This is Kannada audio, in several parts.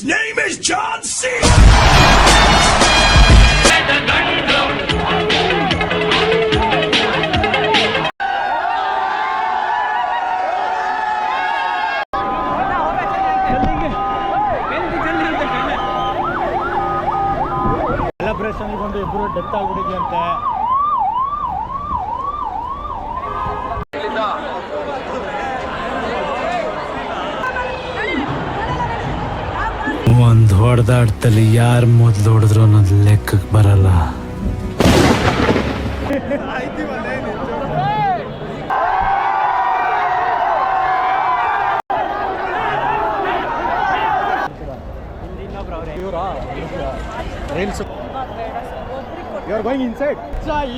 his name is John C. Celebration ಗೊಂಡು ಇಬ್ಬರು ಡೆತ್ ಆಗ್ಬಿಟ್ಟಿದ್ಯಂತೆ. ಒಂದು ಹೊಡೆದಾಡ್ತಲ್ಲಿ ಯಾರು ಮೊದಲು ಹೊಡೆದ್ರು ಅನ್ನೋದು ಲೆಕ್ಕಕ್ಕೆ ಬರಲ್ಲ.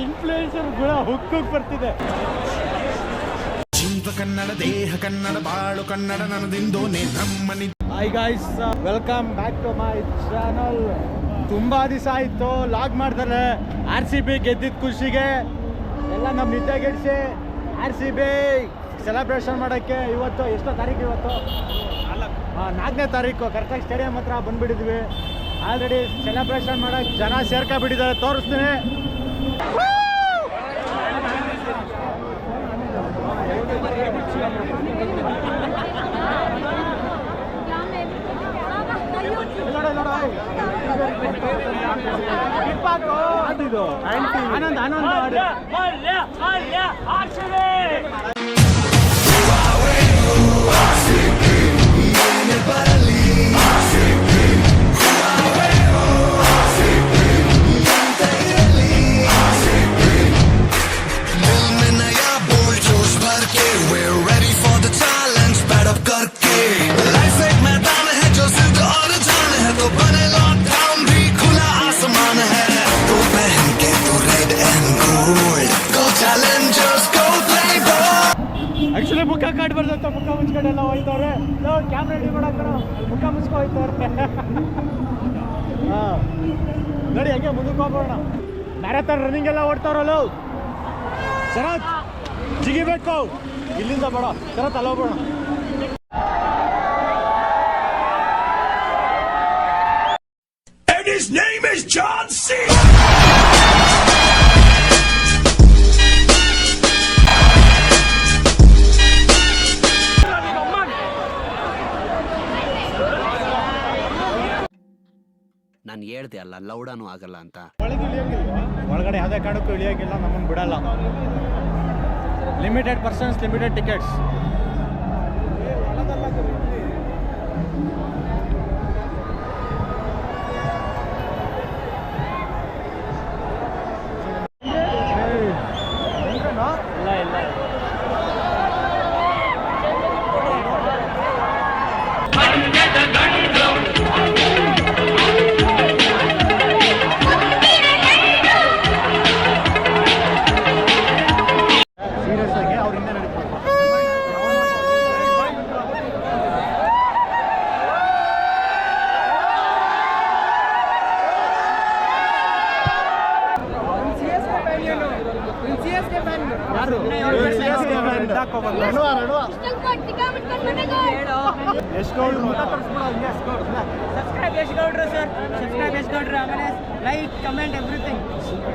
ಇನ್ಫ್ಲೂಯೆನ್ಸರ್ ಗುಣ ಹುಕ್ಕಕ್ಕೆ ಬರ್ತಿದೆ. ಜೀವ ಕನ್ನಡ, ದೇಹ ಕನ್ನಡ, ಬಾಳು ಕನ್ನಡ, ನನ್ನದಿಂದೋನೆ ನಮ್ಮನಿ. Hi guys, welcome back to my channel. ತುಂಬಾ ದಿವಸ ಆಯಿತು ಲಾಗ್ ಮಾಡ್ತಾರೆ. RCB ಗೆದ್ದಿದ್ದ ಖುಷಿಗೆ ಎಲ್ಲ ನಮ್ಮ ನಿದ್ದೆಗೆಡಿಸಿ RCB ಸೆಲೆಬ್ರೇಷನ್ ಮಾಡೋಕ್ಕೆ ಇವತ್ತು ಎಷ್ಟೋ ತಾರೀಕು? ಇವತ್ತು 4ನೇ ತಾರೀಕು ಕರೆಕ್ಟಾಗಿ ಸ್ಟೇಡಿಯಂ ಹತ್ರ ಬಂದುಬಿಟ್ಟಿದ್ವಿ. ಆಲ್ರೆಡಿ ಸೆಲೆಬ್ರೇಷನ್ ಮಾಡೋಕ್ಕೆ ಜನ ಸೇರ್ಕೊಂಡ್ಬಿಟ್ಟಿದ್ದಾರೆ. ತೋರಿಸ್ತೀನಿ. ಆನಂದ್ ಆನಂದ್ ಆಕ್ಚುಲಿ ಮುಖ ಕಾಡ್ಬಾರ್ದಂತ ಮುಖ ಮುಚ್ಕೊಂಡೆಲ್ಲ ಹೋಯ್ತವ್ರೆ. ಕ್ಯಾಮ್ರಾ ರೆಡಿ ಮಾಡಕ್ಕ ಮುಖ ಮುಚ್ಕೊ ಹೋಯ್ತವ್ರೆ. ನೋಡಿ ಹಂಗೆ ಮುಂದಕ್ಕೆ ಹೋಗೋಣ. ಮ್ಯಾರಥಾನ್ ರನ್ನಿಂಗ್ ಎಲ್ಲ ಓಡ್ತಾವ್ರಲ್ಲ. ಶರತ್ ಜಿಗಿಬೇಕು ಇಲ್ಲಿಂದ ಬೇಡ. ಶರತ್ ಅಲ್ಲ ಹೋಗೋಣ. And his name is John C. ನಾನು ಹೇಳ್ದೆ ಅಲ್ಲ, ಲೌಡಾನು ಆಗಲ್ಲ ಅಂತ. ಒಳಗಡೆ ಯಾವುದೇ ಕಾರಣಕ್ಕೂ ಇಳಿಯೋಂಗಿಲ್ಲ, ನಮ್ಮನ್ನು ಬಿಡಲ್ಲ. Limited persons, limited tickets.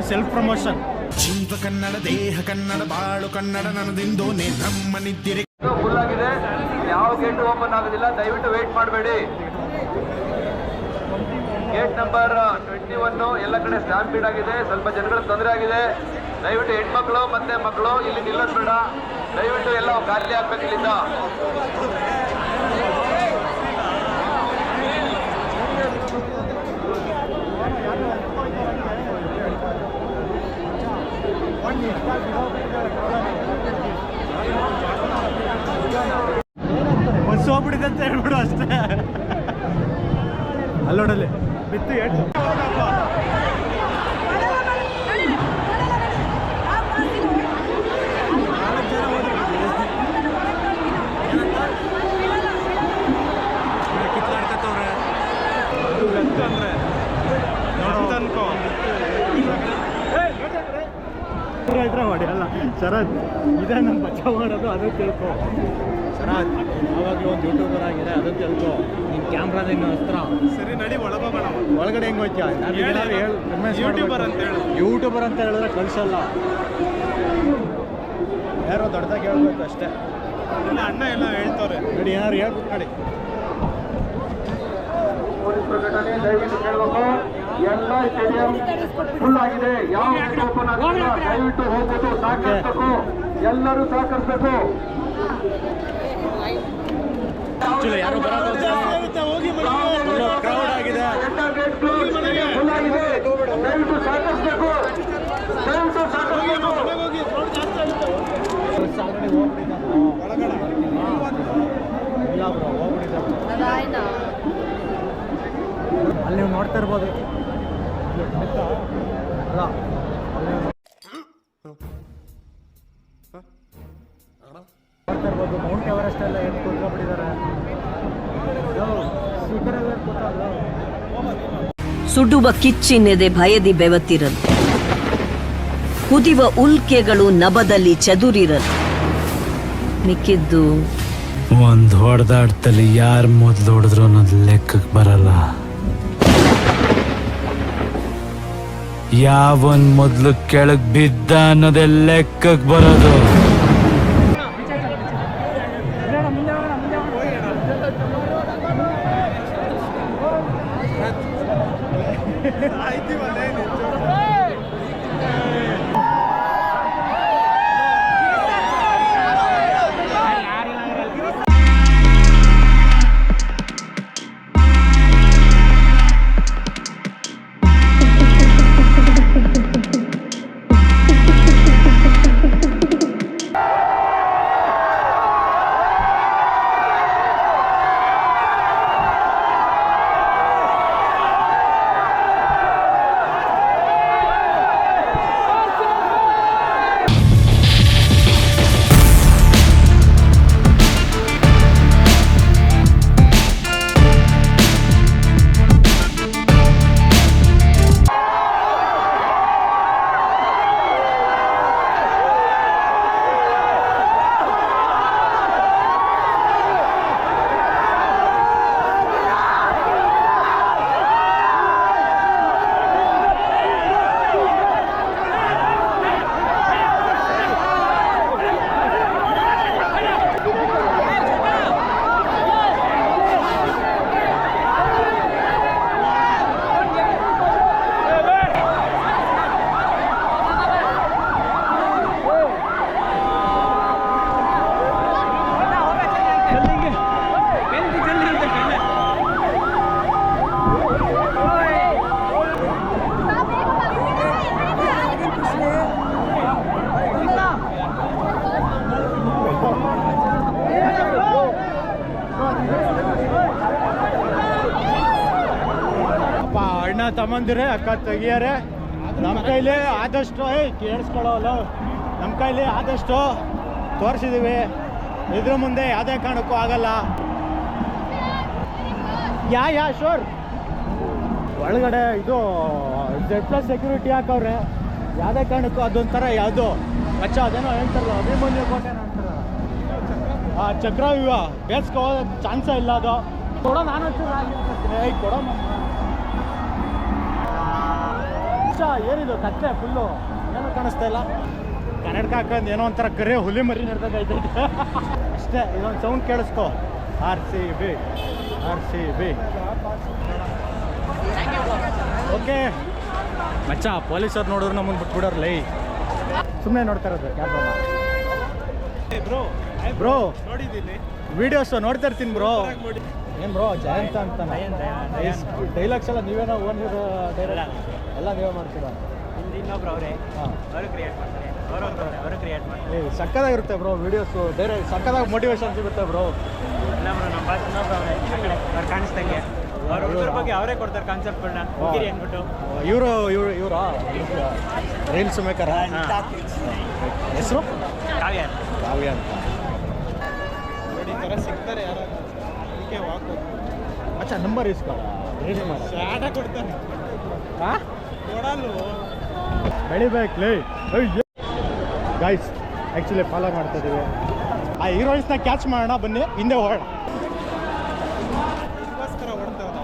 Self promotion. ಜೀವ ಕನ್ನಡ, ದೇಹ ಕನ್ನಡ, ಬಾಳು ಕನ್ನಡ, ನನ್ನದಿಂದೋನೆ ನಮ್ಮನಿದ್ದಿರೆ. ಫುಲ್ ಆಗಿದೆ, ಯಾವ ಗೇಟ್ ಓಪನ್ ಆಗೋದಿಲ್ಲ. ದಯವಿಟ್ಟು ವೇಟ್ ಮಾಡಬೇಡಿ. ಗೇಟ್ ನಂಬರ್ 21 ಎಲ್ಲ ಕಡೆ ಸ್ಟ್ಯಾಂಪೀಡ್ ಆಗಿದೆ. ಸ್ವಲ್ಪ ಜನಗಳ ತೊಂದರೆ ಆಗಿದೆ. ದಯವಿಟ್ಟು ಹೆಣ್ಮಕ್ಳು ಮತ್ತೆ ಮಕ್ಕಳು ಇಲ್ಲಿ ನಿಲ್ಲೋದು ಬೇಡ. ದಯವಿಟ್ಟು ಎಲ್ಲ ಖಾಲಿ ಆಗ್ಬೇಕು ಇಲ್ಲಿಂದ. ಬಸ್ ಹೋಗ್ಬಿಟ್ಟಿದೆ ಅಂತ ಹೇಳ್ಬಿಡು ಅಷ್ಟೇ. ಅಲ್ಲೋಡಲ್ಲಿ ಬಿತ್ತು ಹೇಳು. ಕಿತ್ಲಾಡ್ಕತ್ತವ್ರೆ ಅಂದ್ರೆ ಅನ್ಕೋ ಇದ್ರೆ ಹೊಡೆಯಲ್ಲ. ಶರತ್ ಇದೇ ನನ್ನ ಬಚಾವ್ ಮಾಡೋದು, ಅದು ತಿಳ್ಕೊ. ಶರತ್ ಯಾವಾಗಲೂ ಒಂದು ಯೂಟ್ಯೂಬರ್ ಆಗಿದೆ ಅದನ್ನು ತಿಳ್ಕೊ. ನಿನ್ನ ಕ್ಯಾಮ್ರಾದ ಇನ್ನು ಹತ್ರ ಸರಿ ನಡಿ ಒಳಗೋಗೋಣ. ಒಳಗಡೆ ಹೆಂಗೆ ಹೋಯ್ತೀಯ? ಯೂಟ್ಯೂಬರ್ ಅಂತ ಹೇಳು. ಯೂಟ್ಯೂಬರ್ ಅಂತ ಹೇಳಿದ್ರೆ ಕಳಿಸಲ್ಲ, ಯಾರೋ ದೊಡ್ಡದಾಗಿ ಹೇಳ್ಬೇಕು ಅಷ್ಟೇ. ಇಲ್ಲ ಅಣ್ಣ ಎಲ್ಲ ಹೇಳ್ತವ್ರೆ ನೋಡಿ, ಏನಾದ್ರು ಹೇಳ್ಬಿಟ್ಟು ನೋಡಿ. ಪೊಲೀಸ್ ಪ್ರಕಟಣೆ ದಯವಿಟ್ಟು ಕೇಳಬೇಕು. ಎಲ್ಲ ಸ್ಟೇಡಿಯಂ ಫುಲ್ ಆಗಿದೆ, ಯಾವ ಗೇಟ್ ಓಪನ್ ಆಗಿಲ್ಲ. ದಯವಿಟ್ಟು ಹೋಗ್ಬೋದು, ಸಹಕರಿಸಬೇಕು, ಎಲ್ಲರೂ ಸಹಕರಿಸಬೇಕು. ಆಕ್ಚುಲಿ ಯಾರು ಕ್ರೌಡ್ ಆಗಿದೆ. ಗೇಟ್ ಕ್ಲೋಸ್ ಫುಲ್ ಆಗಿದೆ, ದಯವಿಟ್ಟು ಸಹಕರಿಸಬೇಕು, ದಯವಿಟ್ಟು ಸಹಕರಿಸಬೇಕು. ಇಲ್ಲ ಬ್ರೋ, ಹೋಗ್ಬಿಟ್ಟಿದ್ದಾರೆ. ಅಲ್ಲಿ ನೀವು ನೋಡ್ತಾ ಇರ್ಬೋದು. ಅಲ್ಲ, ನೋಡ್ತಾ ಇರ್ಬೋದು, ಮೌಂಟ್ ಎವರೆಸ್ಟ್ ಎಲ್ಲ ಎದ್ದು ಕೂತ್ಕೊಂಡ್ಬಿಟ್ಟಿದ್ದಾರೆ. ಶಿಖರದಲ್ಲಿ ಕೂತದ್ದು. ಸುಡುವ ಕಿಚ್ಚಿನೆದೆ ಭಯದಿ ಬೆವತಿರಲು, ಕುದಿವ ಉಲ್ಕೆಗಳು ನಭದಲ್ಲಿ ಚದುರಿರಲು, ಮಿಕ್ಕಿದ್ದು ಒಂದ್ ಹೊಡೆದಾಡ್ತಲ್ಲಿ ಯಾರು ಮೊದ್ಲು ಹೊಡೆದ್ರು ಅನ್ನೋದು ಲೆಕ್ಕಕ್ಕೆ ಬರಲ್ಲ. ಯಾವನ್ ಮೊದ್ಲು ಕೆಳಗ್ ಬಿದ್ದ ಅನ್ನೋದೇ ಲೆಕ್ಕಕ್ಕೆ ಬರೋದು. ಅಣ್ಣ ತಮ್ಮಂದಿರೇ, ಅಕ್ಕ ತೆಗಿಯಾರೆ, ನಮ್ಮ ಕೈಲಿ ಆದಷ್ಟು ಕೇಳಿಸ್ಕೊಳ್ಳೋಲ್ಲ, ನಮ್ಮ ಕೈಲಿ ಆದಷ್ಟು ತೋರಿಸಿದ್ದೀವಿ. ಇದ್ರ ಮುಂದೆ ಯಾವುದೇ ಕಾರಣಕ್ಕೂ ಆಗಲ್ಲ. ಯಾ ಶೋರ್ ಒಳಗಡೆ ಇದು Z+ ಸೆಕ್ಯೂರಿಟಿ ಹಾಕವ್ರೆ. ಯಾವುದೇ ಕಾರಣಕ್ಕೂ ಅದೊಂಥರ ಯಾವುದು ಅದೇನೋ ಹೇಳ್ತಾರಲ್ಲ, ಅಭಿಮನ್ಯು ಕೋಟೆ ಅಂತಾರ, ಚಕ್ರವ್ಯೂಹ ಬೇಸ್ಕೋ ಚಾನ್ಸೇ ಇಲ್ಲ. ಅದು ಕೊಡೋ, ನಾನು ಕೊಡೋ ಏನಿದು ಕತ್ತೆ ಫುಲ್ಲು ಏನೋ ಕಾಣಿಸ್ತಾ ಇಲ್ಲ. ಕನ್ನಡಕ ಹಾಕೊಂಡು ಏನೋ ಒಂಥರ ಕರೆ ಹುಲಿ ಮರಿ ನಡೆದಾಗೈತೆ ಅಷ್ಟೇ. ಇದೊಂದು ಸೌಂಡ್ ಕೇಳಿಸ್ಕೊ, RCB. ಓಕೆ ಮಚ್ಚ, ಪೊಲೀಸರು ನೋಡಿದ್ರು ನಮ್ಮನ್ನು ಬಿಟ್ಬಿಡೋರ್ಲ, ಸುಮ್ಮನೆ ನೋಡ್ತಾ ಇರೋದು ಕ್ಯಾಮ್ರಾ. ಬ್ರೋ ನೋಡಿದ್ದೀನಿ, ವಿಡಿಯೋಸ್ ನೋಡ್ತಾ ಇರ್ತೀನಿ ಬ್ರೋ. ಏನು ಬ್ರೋ ಜಯಂತ ಅಂತ ಡೈಲಾಗ್ಸ್ ಎಲ್ಲ ನೀವೇನೋ ಓನ್ ಡೈಲಾಗ್ ಎಲ್ಲ ನೀವೇ ಮಾಡ್ತೀರಾ? ಇನ್ನೊಬ್ರು ಅವರೇ, ಅವರು ಕ್ರಿಯೇಟ್ ಮಾಡ್ತಾರೆ, ಅವರು ಕ್ರಿಯೇಟ್ ಮಾಡ್ತಾರೆ. ಸಕ್ಕದಾಗಿರುತ್ತೆ ಬ್ರೋ ವಿಡಿಯೋಸು, ಡೈರೆಕ್ಟ್ ಸಕ್ಕದಾಗಿ ಮೋಟಿವೇಶನ್ ಸಿಗುತ್ತೆ ಬ್ರೋ. ಇನ್ನೊಬ್ರು ನಮ್ಮ ಇನ್ನೊಬ್ರು ಅವರೇ ಆ ಕಡೆ ಅವ್ರು ಕಾಣಿಸ್ದಂಗೆ ಅವ್ರ ಹುಡುಗರ ಬಗ್ಗೆ ಅವರೇ ಕೊಡ್ತಾರೆ ಕಾನ್ಸೆಪ್ಟ್ಗಳನ್ನ ಹುಡುಗಿರಿ ಅಂದ್ಬಿಟ್ಟು. ಇವರಾ ರೀಲ್ಸ್ ಮೇಕರ ಹೆಸರು ಕಾವ್ಯ ಅಂತ ನೋಡಿ ಈ ಥರ ಸಿಗ್ತಾರೆ ಯಾರು, ಅದಕ್ಕೆ ವಾಕ್ ಅಚ್ಚಾ ನಂಬರ್ ಇಸ್ಕೊಳ ರೀಲ್ಸ್ ಮಾಡ ಆಟ ಕೊಡ್ತಾರೆ. ಹಾಂ ನೋಡಲ್ವ ಬೆಳಿಬೇಕ್ಲಿ ಗೈಸ್. ಆ್ಯಕ್ಚುಲಿ ಫಾಲೋ ಮಾಡ್ತಿದ್ದೀವಿ. ಆ ಹೀರೋಯಿನ್ಸ್ನ ಕ್ಯಾಚ್ ಮಾಡೋಣ ಬನ್ನಿ, ಹಿಂದೆ ಹೋಗೋಣ.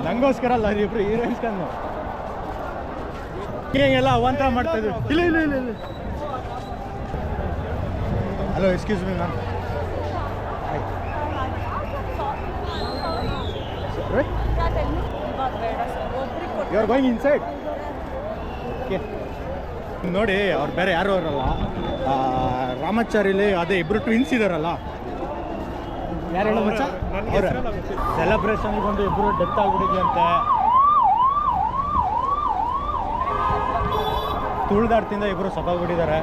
ನಂಗೋಸ್ಕರ ಅಲ್ಲ, ಇಬ್ರು ಹೀರೋಯಿನ್ಸ್ ಕಂಡು ಹಿಂಗೆಲ್ಲ ಅವಂತರ ಮಾಡ್ತಾ ಇದ್ವಿ. ಇಲ್ಲ ಇಲ್ಲ ಇಲ್ಲ ಇಲ್ಲ. Hello, excuse me ma'am. You are going inside. Okay, ನೋಡಿ ಅವ್ರು ಬೇರೆ ಯಾರು ಅವರಲ್ಲ, ರಾಮಾಚಾರಿಲಿ ಅದೇ ಇಬ್ರು ಟ್ವಿನ್ಸ್ ಇದಾರಲ್ಲ, ಯಾರು ಹೇಳೋ ಮಚ್ಚ? ಅವ್ರ ಸೆಲೆಬ್ರೇಷನ್ಗೆ ಬಂದು ಇಬ್ರು ಡೆತ್ ಆಗ್ಬಿಟ್ಟಿದ್ಯಂತೆ. ತುಳ್ದಾಡ್ತಿಂದ ಇಬ್ರು ಸತ್ತೋಗ್ಬಿಟ್ಟಿದ್ದಾರೆ.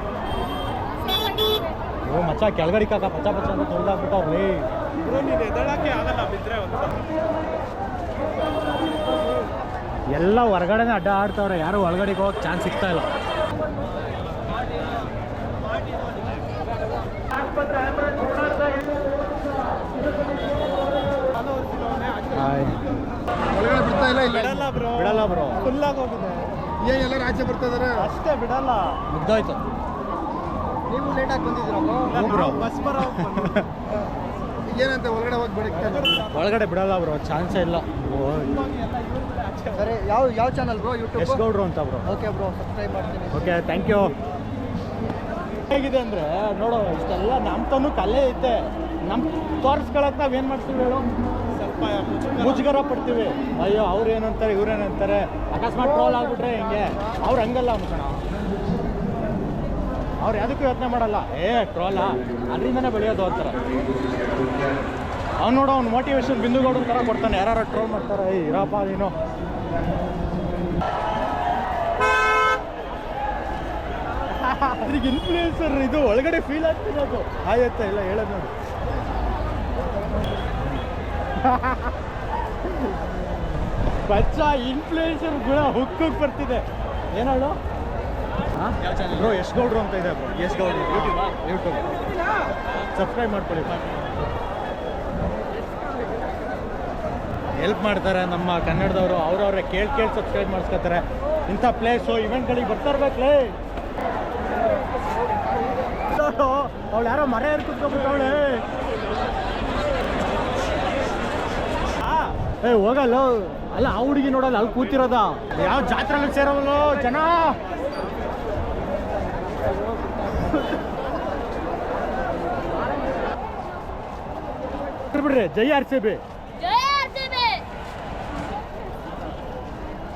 ಓ ಮಚ್ಚ, ಕೆಳಗಡೆ ಕಾಕ ಪಚ್ಚ ಪಚ್ಚ ಅಂತ ತುಳ್ದಾಗ್ಬಿಟ್ಟವ್ರಿ. ಎಲ್ಲ ಹೊರಗಡೆನೇ ಅಡ್ಡ ಆಡ್ತವ್ರೆ, ಯಾರು ಒಳಗಡೆಗೆ ಹೋಗಕ್ಕೆ ಚಾನ್ಸ್ ಸಿಗ್ತಾ ಇಲ್ಲ. ಒಳಗಡೆ ಬಿಡ್ತಾ ಇಲ್ಲ. ಬಿಡಲ್ಲ ಬ್ರೋ, ಫುಲ್ ಆಗಿ ಹೋಗಿದೆ. ಏನ್ ಎಲ್ಲರೂ ಆಚೆ ಬರ್ತಾ ಇದಾರೆ ಅಷ್ಟೇ, ಬಿಡಲ್ಲ. ಮುಗ್ದೋಯ್ತು. ನೀವು ಲೇಟಾಗಿ ಬಂದಿದ್ದೀರಾ ಬ್ರೋ? ಬಸ್ ಬರೋ ಏನಂತ ಒಳಗಡೆ ಹೋಗಿ ಒಳಗಡೆ ಬಿಡಲ್ಲ ಬ್ರೋ, ಚಾನ್ಸೇ ಇಲ್ಲ. ಸರಿ, ಯಾವ ಚಾನಲ್ ಬ್ರೋ? ಯೂಟ್ಯೂಬ್ ಎಸ್ ಗೌಡ್ರು ಅಂತ ಬ್ರೋ. ಓಕೆ ಬ್ರೋ, ಸಬ್ಸ್ಕ್ರೈಬ್ ಮಾಡ್ತೀನಿ. Okay, thank you. ಹೇಗಿದೆ ಅಂದರೆ ನೋಡೋ, ಇಷ್ಟೆಲ್ಲ ನಮ್ಮ ತನೂ ಕಲೆ ಐತೆ. ನಮ್ಮ ತೋರಿಸ್ಕೊಳಕ್ಕೆ ನಾವೇನು ಮಾಡ್ತೀವಿ ಹೇಳು? ಸ್ವಲ್ಪ ಮುಜುಗರ ಪಡ್ತೀವಿ. ಅಯ್ಯೋ ಅವ್ರು ಏನಂತಾರೆ, ಇವ್ರೇನಂತಾರೆ, ಅಕಸ್ಮಾತ್ ಟ್ರೋಲ್ ಆಗ್ಬಿಟ್ರೆ ಹಿಂಗೆ. ಅವ್ರು ಹಂಗಲ್ಲ ಅನ್ಕೋಣ, ಅವ್ರು ಯಾವುದಕ್ಕೂ ಯೋಚನೆ ಮಾಡಲ್ಲ. ಟ್ರೋಲ ಅದರಿಂದನೇ ಬೆಳೆಯೋದು ಅಂತಾರೆ. ಅವ್ನು ನೋಡೋ, ಅವ್ನು ಮೋಟಿವೇಶನ್ ಬಿಂದುಗೌಡನ ಥರ ಕೊಡ್ತಾನೆ. ಯಾರು ಟ್ರೋಲ್ ಮಾಡ್ತಾರೆ, ಇರಪ್ಪ ನೀನು. ಅದ್ರಿಗೆ ಇನ್ಫ್ಲೂಯೆನ್ಸರ್ ಇದು ಒಳಗಡೆ ಫೀಲ್ ಆಗ್ತಿರೋದು. ಆಯ್ತಾ ಇಲ್ಲ ಹೇಳೋದು ನೋಡಿ. ಬಚ್ಚ ಇನ್ಫ್ಲೂಯೆನ್ಸರ್ ಗುಣ ಹುಕ್ಕಕ್ಕೆ ಬರ್ತಿದೆ. ಏನಾಳು ಬ್ರೋ? ಎಸ್ ಗೌಡ್ರು ಅಂತ ಇದೆ ಬ್ರೋ. ಎಸ್ ಗೌಡ್ರು ಯೂಟ್ಯೂಬ್ ಸಬ್ಸ್ಕ್ರೈಬ್ ಮಾಡ್ಕೊಳ್ಳಿ. ಹೆಲ್ಪ್ ಮಾಡ್ತಾರೆ ನಮ್ಮ ಕನ್ನಡದವರು. ಅವ್ರವ್ರೆ ಕೇಳಿ ಸಬ್ಸ್ಕ್ರೈಬ್ ಮಾಡಿಸ್ಕೊತಾರೆ. ಇಂಥ ಪ್ಲೇಸು ಇವೆಂಟ್ಗಳಿಗೆ ಬರ್ತಾ ಇರ್ಬೇಕಲೇ. ಅವಳು ಯಾರೋ ಮರ ಏರ್ ಕುತ್ಕೊಬಿಟ್ಟವಳೆ. ಹೋಗಲ್ಲ ಅಲ್ಲ, ಆ ಹುಡುಗಿ ನೋಡಲ್ಲ, ಅಲ್ಲಿ ಕೂತಿರೋದ. ಯಾವ ಜಾತ್ರೆಗೆ ಸೇರೋವಲ್ಲ ಜನ. ಬಿಡ್ರಿ, ಜೈ RCB.